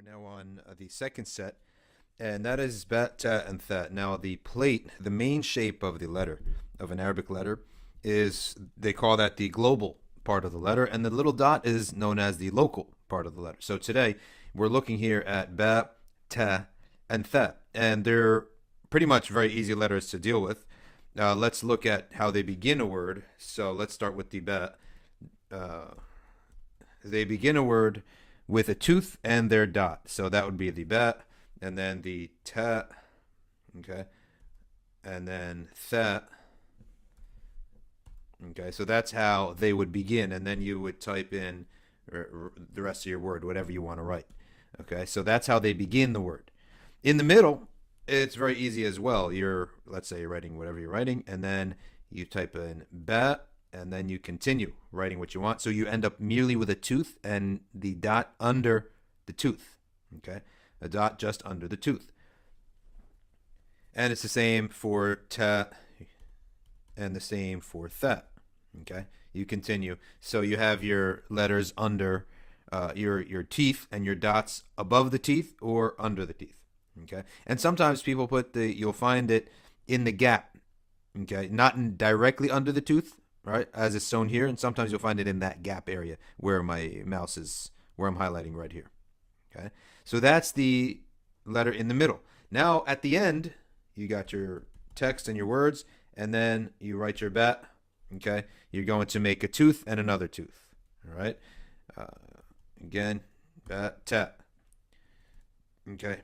now on the second set, and that is bat, ta, and tha. Now, the plate, the main shape of the letter, of an Arabic letter, is they call that the global part of the letter, and the little dot is known as the local part of the letter. So today, we're looking here at ba, ta, and tha, and they're pretty much very easy letters to deal with. Let's look at how they begin a word. So let's start with the ba. Uh, they begin a word with a tooth and their dot. So that would be the ba, and then the ta, okay, and then tha. Okay, so that's how they would begin, and then you would type in the rest of your word, whatever you want to write. Okay, so that's how they begin the word. In the middle, it's very easy as well. Let's say you're writing whatever you're writing, and then you type in ba, and then you continue writing what you want. So you end up merely with a tooth and the dot under the tooth. Okay, a dot just under the tooth. And it's the same for ta and the same for tha. Okay, you continue. So you have your letters under your teeth and your dots above the teeth or under the teeth. Okay, and sometimes people you'll find it in the gap. Okay, not directly under the tooth, right, as it's shown here, and sometimes you'll find it in that gap area where my mouse is, where I'm highlighting right here. Okay, so that's the letter in the middle. Now at the end, you got your text and your words, and then you write your bat. Okay, you're going to make a tooth and another tooth. All right, again, bat, ta. Okay,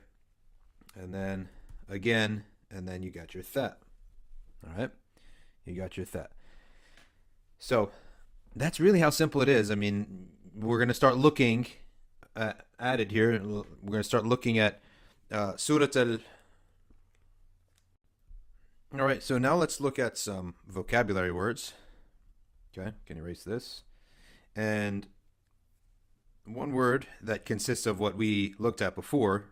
and then again, and then you got your tha. All right, you got your tha. So that's really how simple it is. I mean, we're going to start looking at it here. We're going to start looking at Surat al. All right, so now let's look at some vocabulary words. Okay, can erase this. And one word that consists of what we looked at before,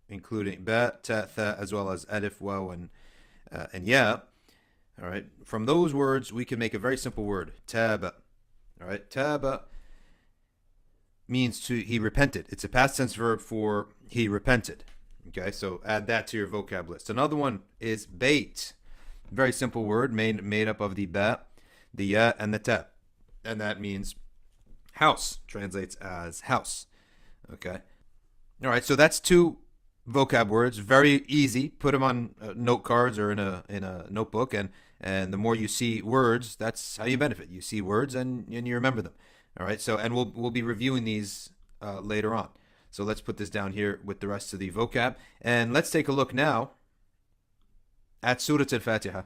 including ba, ta, tha, as well as alif, waw, and ya. All right, from those words, we can make a very simple word, taba. All right, taba means he repented. It's a past tense verb for he repented. Okay, so add that to your vocab list. Another one is bait. Very simple word made up of the ba, the ya, and the ta. And that means house, translates as house. Okay. All right, so that's two vocab words, very easy. Put them on note cards or in a notebook, and the more you see words, that's how you benefit. You see words and you remember them. All right, so and we'll be reviewing these later on. So let's put this down here with the rest of the vocab, and let's take a look now at Surat al-Fatiha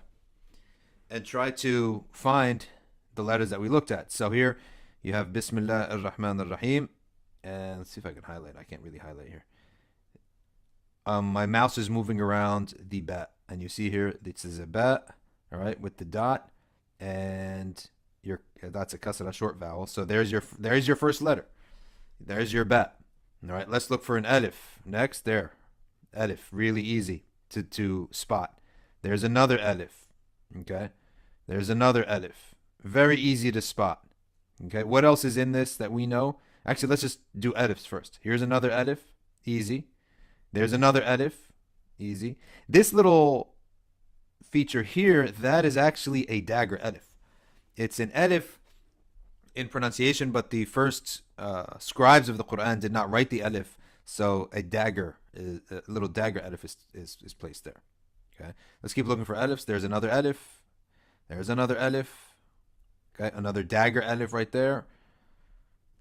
and try to find the letters that we looked at. So here you have Bismillah ar-Rahman ar-Rahim, and let's see if I can highlight. I can't really highlight here. My mouse is moving around the ba, and you see here this is a ba, all right, with the dot, and that's a kasra, short vowel. So there's your first letter. There's your ba. All right, let's look for an alif next. There, alif, really easy to spot. There's another alif. Okay, there's another alif. Very easy to spot. Okay, what else is in this that we know? Actually, let's just do alifs first. Here's another alif, easy. There's another alif, easy. This little feature here, that is actually a dagger alif. It's an alif in pronunciation, but the first scribes of the Quran did not write the alif, so a little dagger alif is placed there. Okay, let's keep looking for alifs. There's another alif. There's another alif. Okay, another dagger alif right there.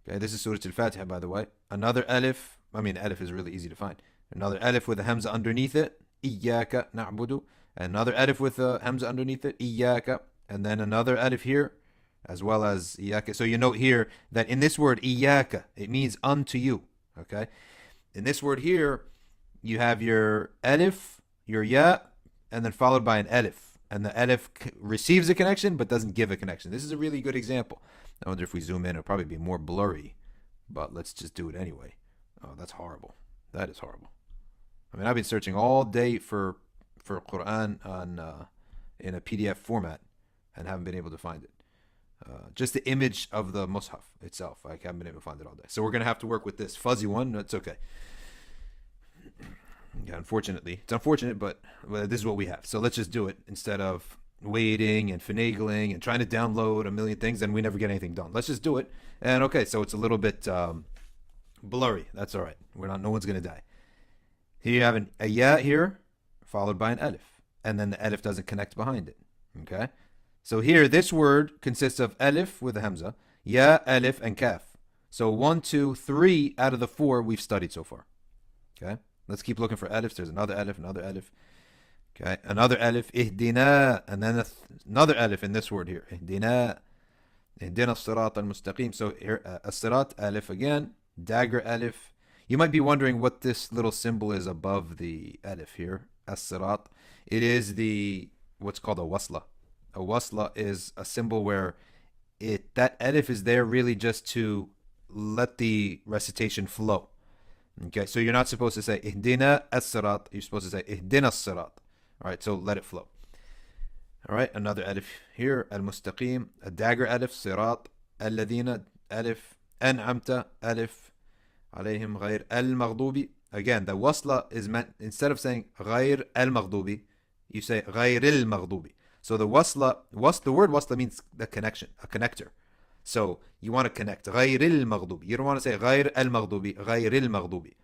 Okay, this is Surah Al-Fatiha, by the way. Another alif. I mean, alif is really easy to find. Another alif with a hamza underneath it. Iyyaka na'budu. Another alif with a hamza underneath it. Iyyaka. And then another alif here, as well as iyyaka. So you note here that in this word, iyyaka, it means unto you. Okay? In this word here, you have your alif, your ya, and then followed by an alif. And the alif receives a connection but doesn't give a connection. This is a really good example. I wonder if we zoom in, it'll probably be more blurry, but let's just do it anyway. Oh, that's horrible. That is horrible. I mean, I've been searching all day for Quran in a PDF format and haven't been able to find it. Just the image of the mushaf itself, I haven't been able to find it all day. So we're going to have to work with this fuzzy one. That's okay. Yeah, unfortunately. It's unfortunate, but well, this is what we have. So let's just do it instead of waiting and finagling and trying to download a million things and we never get anything done. Let's just do it. And okay, so it's a little bit blurry. That's all right. We're not. No one's gonna die. Here you have a ya here, followed by an alif, and then the alif doesn't connect behind it. Okay. So here, this word consists of alif with a hamza, ya, alif, and kaf. So 1, 2, 3 out of the 4 we've studied so far. Okay. Let's keep looking for alifs. There's another alif, another alif. Okay. Another alif, ihdina, and then another alif in this word here, ihdina. Ihdina as-sirat al-mustaqim. So here, as-sirat, alif again, dagger alif. You might be wondering what this little symbol is above the alif here, as-sirat. It is what's called a wasla. A wasla is a symbol where that alif is there really just to let the recitation flow. Okay, so you're not supposed to say ihdina as-sirat. You're supposed to say ihdina as-sirat. All right, so let it flow. All right, another alif here, al-mustaqim, a dagger alif, sirat, alladhina, alif, an'amta, alif, alayhim ghayr al-maghdubi. Again, the wasla is meant, instead of saying ghayr al-maghdubi, you say ghayr al-maghdubi. So the word wasla means the connection, a connector. So you want to connect ghayr al-maghdubi. You don't want to say ghayr al-maghdubi, ghayr al-maghdubi.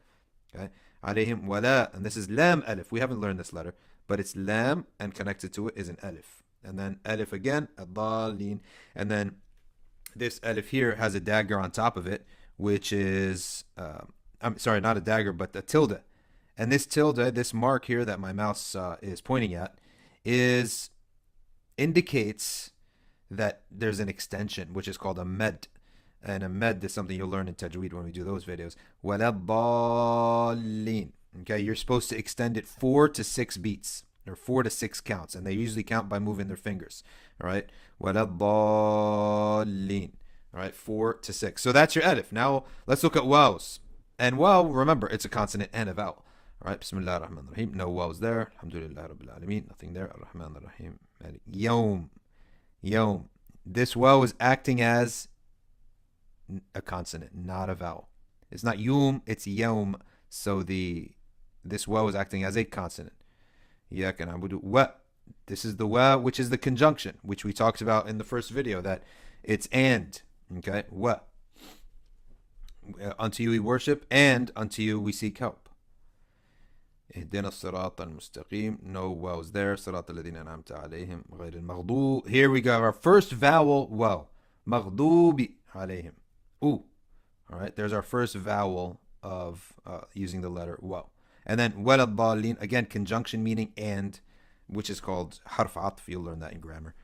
Okay, alayhim wala, and this is lam alif. We haven't learned this letter, but it's lam, and connected to it is an alif. And then alif again, ad-dallin. And then this alif here has a dagger on top of it, which is, I'm sorry, not a dagger, but a tilde. And this tilde, this mark here that my mouse is pointing at, indicates that there's an extension, which is called a med. And a med is something you'll learn in Tajweed when we do those videos. وَلَضَّالِّينَ. Okay, you're supposed to extend it 4 to 6 beats, or 4 to 6 counts, and they usually count by moving their fingers. All right, وَلَضَّالِّينَ. All right, 4 to 6. So that's your alif. Now let's look at waws. And waw, remember, it's a consonant and a vowel. All right, Bismillah ar-Rahman ar-Rahim. No waws there. Alhamdulillah Rabbil Alameen. Nothing there. Ar-Rahman ar-Rahim. Yawm. Yawm. This waw is acting as a consonant, not a vowel. It's not yum, it's yawm. So this waw is acting as a consonant. Iyyaka na'budu wa. This is the wa, which is the conjunction, which we talked about in the first video, that it's and. Okay, wa. Unto you we worship, and unto you we seek help. اهدنا الصراط المستقيم. No waws there. صراط الذين أنعمت عليهم غير المغضوب. Here we go. Our first vowel, waw. مغضوب عليهم. Ooh. All right. There's our first vowel of using the letter waw. And then ولا الضالين. Again, conjunction meaning and, which is called حرف عطف. You'll learn that in grammar.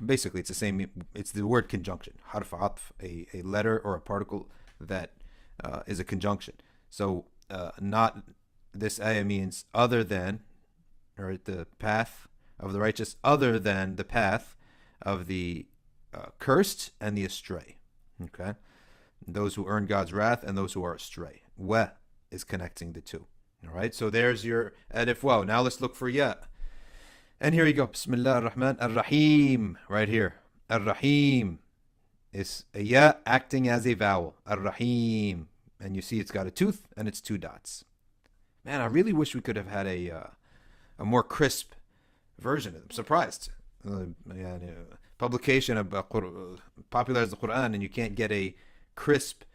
Basically, it's the same. It's the word conjunction. حرف عطف, a letter or a particle that is a conjunction. So not. This ayah means other than, or the path of the righteous, other than the path of the cursed and the astray. Okay? Those who earn God's wrath and those who are astray. Wa is connecting the two. All right? So there's your alif waw. Now let's look for ya. And here you go. Bismillah ar-Rahman ar-Rahim. Right here. Ar-Rahim is a ya acting as a vowel. Ar-Rahim. And you see it's got a tooth and it's 2 dots. Man, I really wish we could have had a more crisp version. I'm surprised. Publication of popularized the Quran, and you can't get a crisp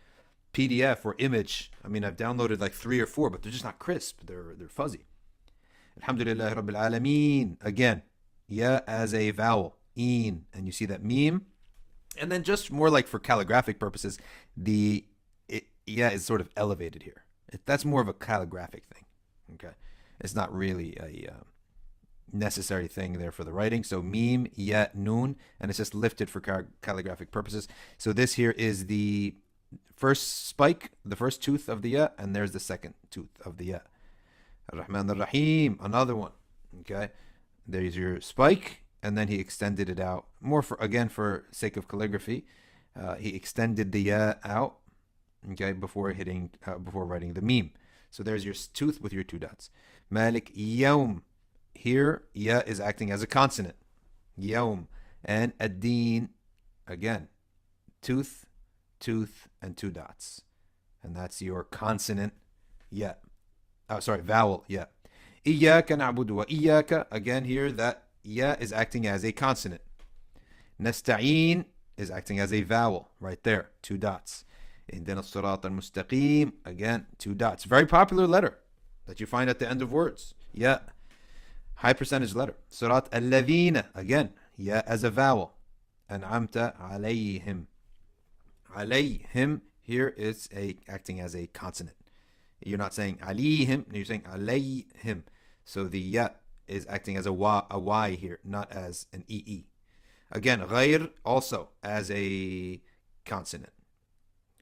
PDF or image. I mean, I've downloaded like 3 or 4, but they're just not crisp. They're fuzzy. Alhamdulillah Rabbil Alameen. Again, ya as a vowel, een, and you see that meme. And then just more like for calligraphic purposes, ya is sort of elevated here. That's more of a calligraphic thing. Okay, it's not really a necessary thing there for the writing. So meme, ya, noon, and it's just lifted for calligraphic purposes. So this here is the first spike, the first tooth of the ya, and there's the second tooth of the ya. Ar-Rahman ar-Rahim, another one. Okay, there's your spike, and then he extended it out more for sake of calligraphy. He extended the ya out. Okay, before writing the meme. So there's your tooth with your 2 dots. Malik yawm. Here, ya is acting as a consonant. Yawm. And ad-deen, again, tooth, and 2 dots. And that's your consonant ya. vowel, ya. إياك نعبد وإياك. Again here, that ya is acting as a consonant. نستعين is acting as a vowel right there, 2 dots. اهدنا الصراط المستقيم, again, 2 dots. Very popular letter that you find at the end of words. Ya, high percentage letter. صراط الذين, again, ya as a vowel. أنعمت عليهم. عليهم here is acting as a consonant. You're not saying عليهم, you're saying عليهم. So the ya is acting as a y here, not as an ee. Again, غير also as a consonant.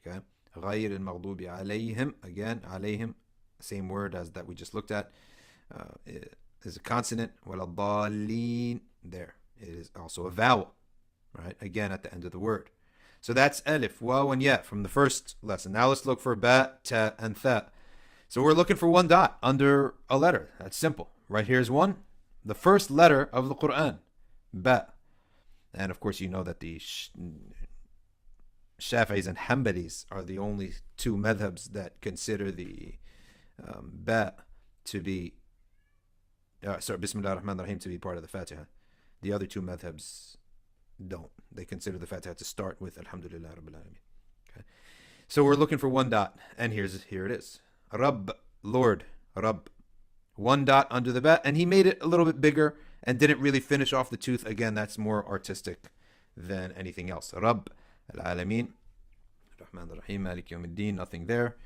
Okay, غير المغضوب عليهم. Again, عليهم, same word as that we just looked at, is a consonant. ولا الضالين, there, it is also a vowel, right? Again, at the end of the word. So that's alif, waw, and ya from the first lesson. Now let's look for ba, ta, and tha. So we're looking for 1 dot under a letter. That's simple. Right here's one. The first letter of the Quran, ba. And of course, you know that the Shafi'is and Hanbalis are the only 2 madhabs that consider the ba to be, Bismillah ar-Rahman ar-Rahim to be part of the Fatiha. The other 2 madhabs don't. They consider the Fatiha to start with Alhamdulillah Rabbil Alameen. Okay. So we're looking for 1 dot, and here it is. Rabb, Lord, Rabb. 1 dot under the ba, and he made it a little bit bigger and didn't really finish off the tooth. Again, that's more artistic than anything else. Rabb al-Alameen, Rahman ar-Rahim, Malik Yawmiddin, nothing there.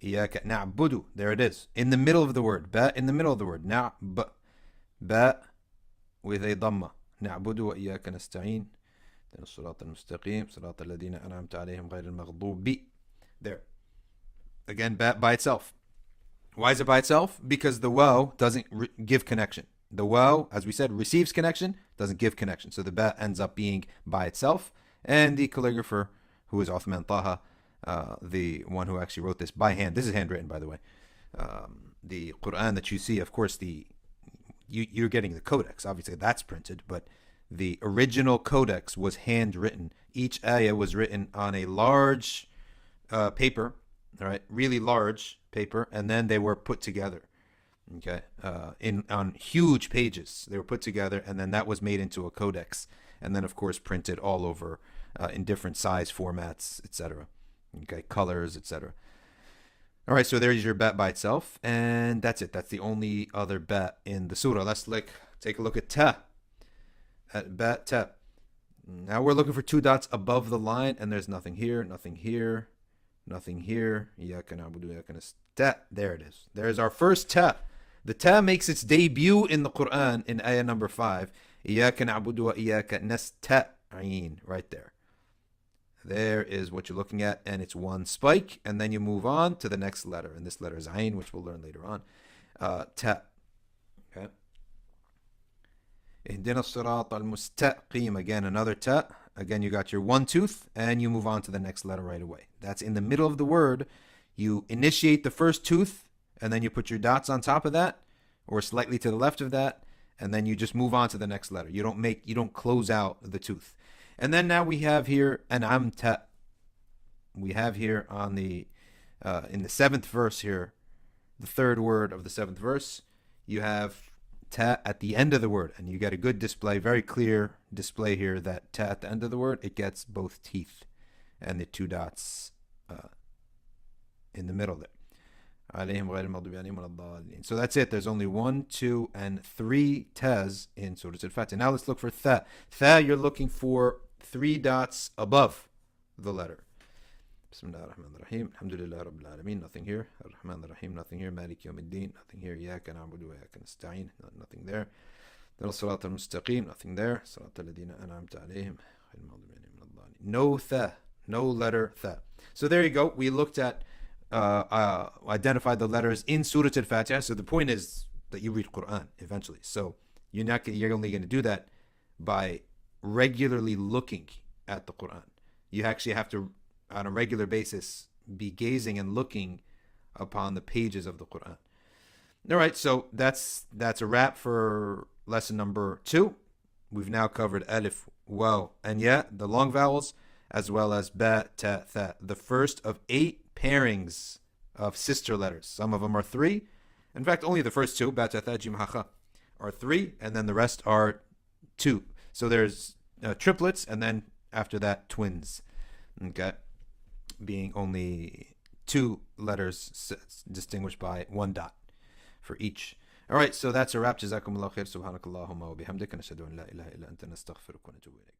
Iyaka na'budu, there it is. In the middle of the word, ba in the middle of the word. Na'b, ba with a dhamma. نعبد وإياك نستعين الصراط المستقيم صراط الذين أنعمت عليهم غير المغضوب. There. Again, by itself. Why is it by itself? Because the waw doesn't give connection. The waw, as we said, receives connection, doesn't give connection. So the ba ends up being by itself. And the calligrapher, who is Uthman Taha, the one who actually wrote this by hand. This is handwritten, by the way. The Quran that you see, of course, you're getting the codex. Obviously, that's printed, but the original codex was handwritten. Each ayah was written on a large paper, all right, really large paper, and then they were put together. Okay, on huge pages, they were put together, and then that was made into a codex, and then of course printed all over in different size formats, etc. Okay, colors, etc. All right, so there's your bat by itself, and that's it. That's the only other bat in the surah. Let's take a look at ta. At bat ta. Now we're looking for 2 dots above the line, and there's nothing here, nothing here, nothing here. There it is. There's our first ta. The ta makes its debut in the Quran in ayah number 5. إِيَّاكَ نَعْبُدُ وَإِيَّاكَ نَسْتَعِينُ. Right there. There is what you're looking at, and it's 1 spike, and then you move on to the next letter, and this letter is Ain, which we'll learn later on. Ta. Okay. اهدنا الصراط المستقيم. Again, another ta. Again, you got your 1 tooth, and you move on to the next letter right away. That's in the middle of the word. You initiate the first tooth, and then you put your dots on top of that, or slightly to the left of that, and then you just move on to the next letter. You don't close out the tooth. And then now we have here an'amta. We have here on the in the 7th verse here, the 3rd word of the 7th verse, you have ta at the end of the word, and you get a good display, very clear display here that ta at the end of the word, it gets both teeth and the 2 dots in the middle there. So that's it. There's only 1, 2, and 3 tas in Surah Al-Fatiha. Now let's look for tha. Tha, you're looking for 3 dots above the letter. Bismillah ar-Rahman ar-Rahim. Alhamdulillah Rabbil Alameen. Nothing here. Ar-Rahman ar-Rahim. Nothing here. Malik Yawmiddin. Nothing here. Iyaka na'budu wa iyaka nasta'in. Nothing there. Surat al-Mustaqim. Nothing there. Surat al-Ladina an'amta alayhim. No tha. No letter tha. So there you go. We looked at identify the letters in Surah Al-Fatiha. So the point is that you read Quran eventually. So you're only going to do that by regularly looking at the Quran. You actually have to, on a regular basis, be gazing and looking upon the pages of the Quran. All right, so that's a wrap for lesson number 2. We've now covered alif, waw, and ya, the long vowels, as well as ba, ta, tha, the first of 8 pairings of sister letters. Some of them are 3, In fact, only the first two, ba, ta, tha, jim, ha, kha, are three, and then the rest are two. So there's triplets, and then after that, twins. Okay, being only two letters distinguished by one dot for each. All right, so that's a wrap. Jazakumullah khair. Subhanakallahumma wa bihamdika. Nashhadu an la ilaha illa anta nastaghfiruka wa natubu ilayk.